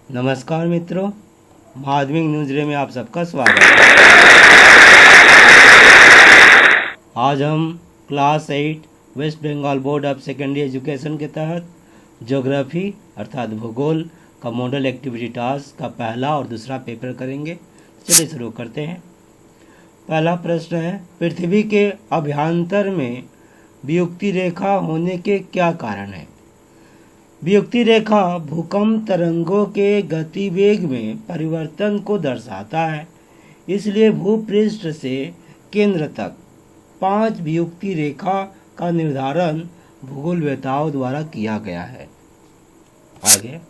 नमस्कार मित्रों, माध्यमिक न्यूज डे में आप सबका स्वागत है। आज हम class 8 West Bengal board of secondary education के तहत ज्योग्राफी अर्थात भूगोल का मॉडल एक्टिविटी टास्क का पहला और दूसरा पेपर करेंगे। चलिए शुरू करते हैं। पहला प्रश्न है, पृथ्वी के अभ्यंतर में वियुक्ति रेखा होने के क्या कारण है? वियुक्ति रेखा भूकंप तरंगों के गतिवेग में परिवर्तन को दर्शाता है, इसलिए भूपृष्ठ से केंद्र तक 5 वियुक्ति रेखा का निर्धारण भूगोलवेत्ताओं द्वारा किया गया है। आगे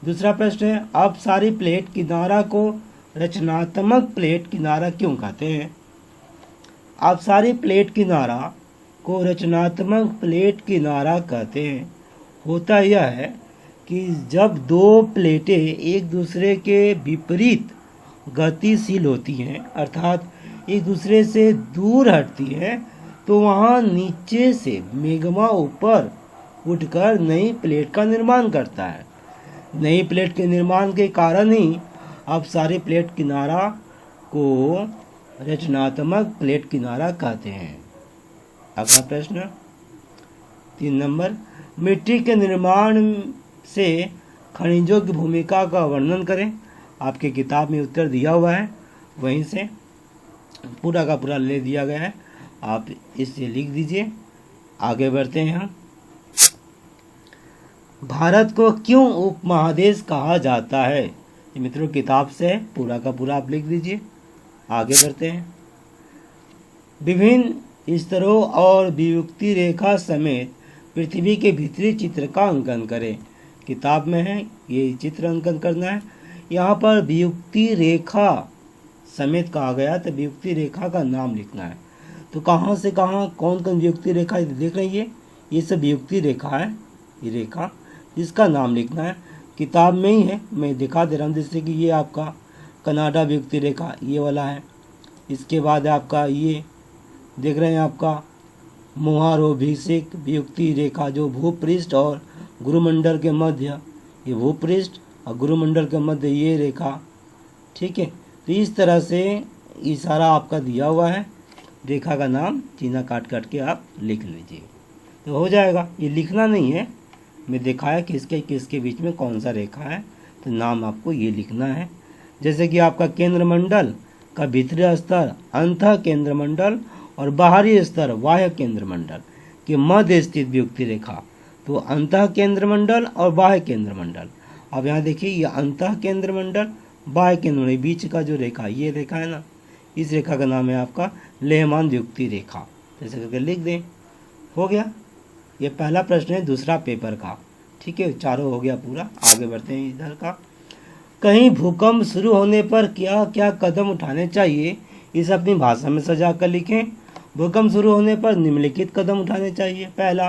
दूसरा प्रश्न है, अपसारी प्लेट किनारा को रचनात्मक प्लेट किनारा क्यों कहते हैं? अपसारी प्लेट किनारा को रचनात्मक प्लेट किनारा कहते हैं। होता यह है कि जब दो प्लेटें एक दूसरे के विपरीत गतिशील होती हैं अर्थात एक दूसरे से दूर हटती हैं, तो वहाँ नीचे से मैग्मा ऊपर उठकर नई प्लेट का निर्माण करता है। नई प्लेट के निर्माण के कारण ही अपसारी प्लेट किनारा को रचनात्मक प्लेट किनारा कहते हैं। अगला प्रश्न 3 नंबर, मिट्टी के निर्माण से खनिजों की भूमिका का वर्णन करें। आपके किताब में उत्तर दिया हुआ है, वहीं से पूरा का पूरा ले दिया गया है, आप इससे लिख दीजिए। आगे बढ़ते हैं हम। भारत को क्यों उपमहादेश कहा जाता है? ये मित्रों किताब से पूरा का पूरा आप लिख दीजिए। आगे बढ़ते हैं। विभिन्न स्तरों और वियुक्ति रेखा समेत पृथ्वी के भीतरी चित्र का अंकन करें। किताब में है, ये चित्र अंकन करना है। यहाँ पर वियुक्ति रेखा समेत कहा गया, तो वियुक्ति रेखा का नाम लिखना है। तो कहाँ से कहाँ कौन कौन वियुक्ति रेखा देख रही है, ये सब वियुक्ति रेखा है। ये रेखा इसका नाम लिखना है, किताब में ही है, मैं दिखा दे रहा हूँ। जैसे कि ये आपका कनाडा वियुक्ति रेखा ये वाला है। इसके बाद आपका ये देख रहे हैं आपका मोहारोभिषेक वियुक्ति रेखा, जो भूपृष्ठ और गुरुमंडल के मध्य, ये भूपृष्ठ और गुरुमंडल के मध्य ये रेखा, ठीक है। तो इस तरह से इशारा आपका दिया हुआ है, रेखा का नाम चिन्ह काट काट के आप लिख लीजिए तो हो जाएगा। ये लिखना नहीं है, मैं दिखाया किसके किसके बीच में कौन सा रेखा है, तो नाम आपको ये लिखना है। जैसे कि आपका केंद्र मंडल का भीतरी स्तर अंतः केंद्र मंडल और बाहरी स्तर बाह्य केंद्र मंडल के मध्य स्थित वियुक्ति रेखा, तो अंतः केंद्र मंडल और बाह्य केंद्र मंडल। अब यहाँ देखिए, ये अंतः केंद्र मंडल बाह्य केंद्र मंडल बीच का जो रेखा, ये रेखा है ना, इस रेखा का नाम है आपका लेहमान वियुक्ति रेखा। जैसे करके लिख दें, हो गया। ये पहला प्रश्न है दूसरा पेपर का, ठीक है। चारों हो गया पूरा। आगे बढ़ते हैं इधर का। कहीं भूकंप शुरू होने पर क्या क्या कदम उठाने चाहिए, इसे अपनी भाषा में सजा कर लिखें। भूकंप शुरू होने पर निम्नलिखित कदम उठाने चाहिए। पहला,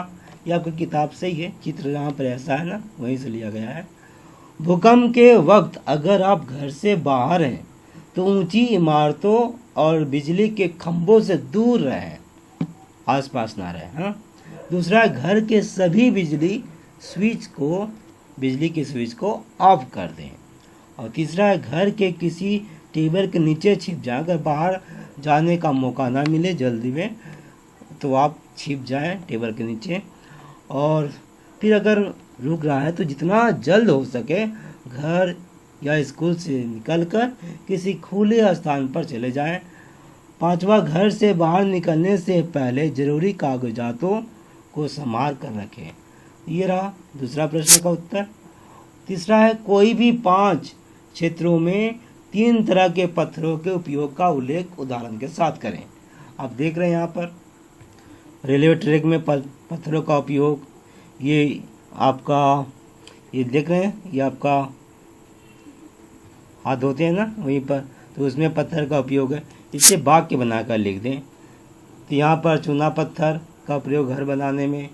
ये आपकी किताब से ही है, चित्र यहाँ पर ऐसा है ना, वहीं से लिया गया है। भूकंप के वक्त अगर आप घर से बाहर हैं तो ऊंची इमारतों और बिजली के खंभों से दूर रहें, आसपास ना रहें। हाँ। दूसरा, घर के सभी बिजली के स्विच को ऑफ कर दें। और तीसरा, घर के किसी टेबल के नीचे छिप जाएं। अगर बाहर जाने का मौका ना मिले जल्दी में, तो आप छिप जाएं टेबल के नीचे। और फिर अगर रुक रहा है तो जितना जल्द हो सके घर या स्कूल से निकलकर किसी खुले स्थान पर चले जाएं। पांचवा, घर से बाहर निकलने से पहले जरूरी कागजातों को संभाल कर रखें। ये रहा दूसरा प्रश्न का उत्तर। तीसरा है, कोई भी 5 क्षेत्रों में 3 तरह के पत्थरों के उपयोग का उल्लेख उदाहरण के साथ करें। आप देख रहे हैं यहाँ पर रेलवे ट्रैक में पत्थरों का उपयोग, ये आपका ये देख रहे हैं, ये आपका हाथ धोते हैं ना वहीं पर, तो उसमें पत्थर का उपयोग है। इससे वाक्य बनाकर लिख दें। तो यहाँ पर चूना पत्थर का प्रयोग घर बनाने में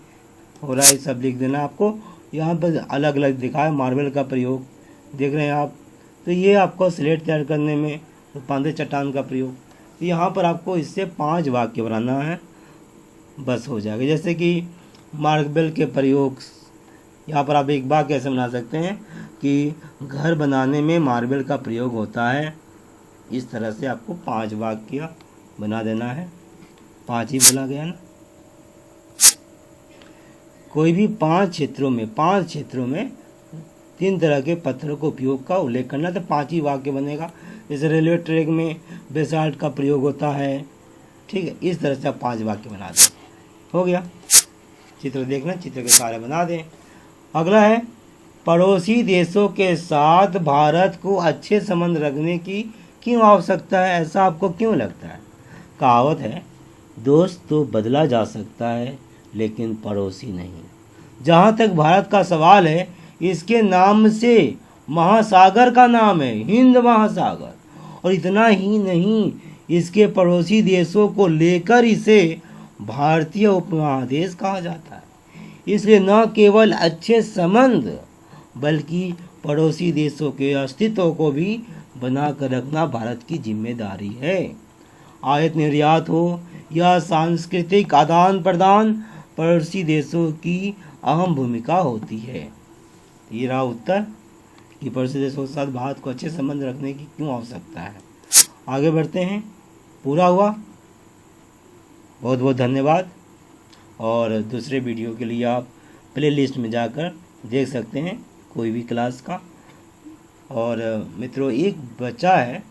हो रहा है, सब लिख देना आपको। यहाँ पर अलग अलग दिखा है, मार्बल का प्रयोग देख रहे हैं आप, तो ये आपको स्लेट तैयार करने में पांदे चट्टान का प्रयोग। तो यहाँ पर आपको इससे 5 वाक्य बनाना है, बस हो जाएगा। जैसे कि मार्बल के प्रयोग, यहाँ पर आप एक वाक्य कैसे बना सकते हैं, कि घर बनाने में मार्बल का प्रयोग होता है। इस तरह से आपको 5 वाक्य बना देना है। 5 ही बोला गया ना। कोई भी 5 क्षेत्रों में 3 तरह के पत्थरों को उपयोग का उल्लेख करना, तो 5 ही वाक्य बनेगा। जैसे रेलवे ट्रैक में बेसाल्ट का प्रयोग होता है, ठीक है। इस तरह से आप 5 वाक्य बना दें, हो गया। चित्र देखना, चित्र के सारे बना दें। अगला है, पड़ोसी देशों के साथ भारत को अच्छे संबंध रखने की क्यों आवश्यकता है, ऐसा आपको क्यों लगता है? कहावत है, दोस्त तो बदला जा सकता है लेकिन पड़ोसी नहीं। जहाँ तक भारत का सवाल है, इसके नाम से महासागर का नाम है, हिंद महासागर। और इतना ही नहीं, इसके पड़ोसी देशों को लेकर इसे भारतीय उपमहादेश कहा जाता है। इसलिए न केवल अच्छे संबंध बल्कि पड़ोसी देशों के अस्तित्व को भी बनाकर रखना भारत की जिम्मेदारी है। आयात निर्यात हो या सांस्कृतिक आदान प्रदान, पड़ोसी देशों की अहम भूमिका होती है। ये रहा उत्तर कि पड़ोसी देशों के साथ भारत को अच्छे संबंध रखने की क्यों आवश्यकता है। आगे बढ़ते हैं। पूरा हुआ। बहुत बहुत धन्यवाद। और दूसरे वीडियो के लिए आप प्लेलिस्ट में जाकर देख सकते हैं कोई भी क्लास का। और मित्रों, एक बच्चा है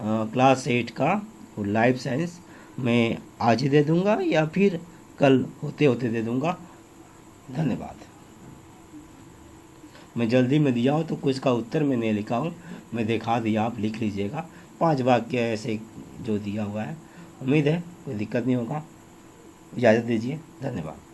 क्लास 8 का, वो लाइफ साइंस, मैं आज ही दे दूंगा या फिर कल होते होते दे दूंगा। धन्यवाद। मैं जल्दी में दिया हूँ तो कुछ का उत्तर मैं नहीं लिखा हूँ, मैं दिखा दिया, आप लिख लीजिएगा। 5 वाक्य ऐसे जो दिया हुआ है। उम्मीद है कोई दिक्कत नहीं होगा। इजाज़त दीजिए। धन्यवाद।